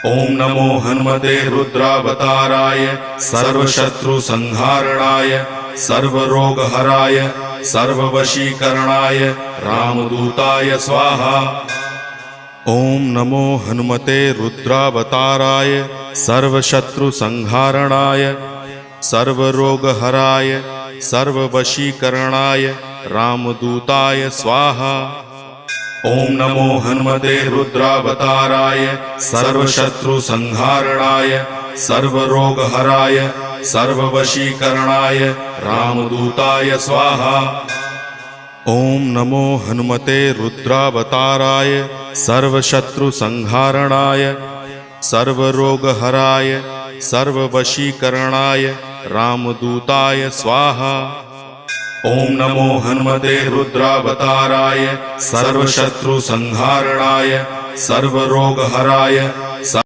ओम नमो हनुमते रुद्रावताराय सर्वशत्रुसंहारणाय सर्वरोगहराय सर्ववशीकरणाय रामदूताय स्वाहा। ओम नमो हनुमते रुद्रावताराय सर्वशत्रुसंहारणाय सर्वरोगहराय सर्ववशीकरणाय रामदूताय स्वाहा। ओम नमो हनुमते रुद्रावताराय सर्वशत्रुसंहारणाय सर्वरोगहराय सर्ववशीकरणाय रामदूताय स्वाहा। ओम नमो हनुमते रुद्रावताराय सर्वशत्रुसंहारणाय सर्वरोगहराय सर्ववशीकरणाय रामदूताय स्वाहा। ओम नमो हनुमते रुद्रावताराय सर्वशत्रुसंहारणाय सर्वरोगहराय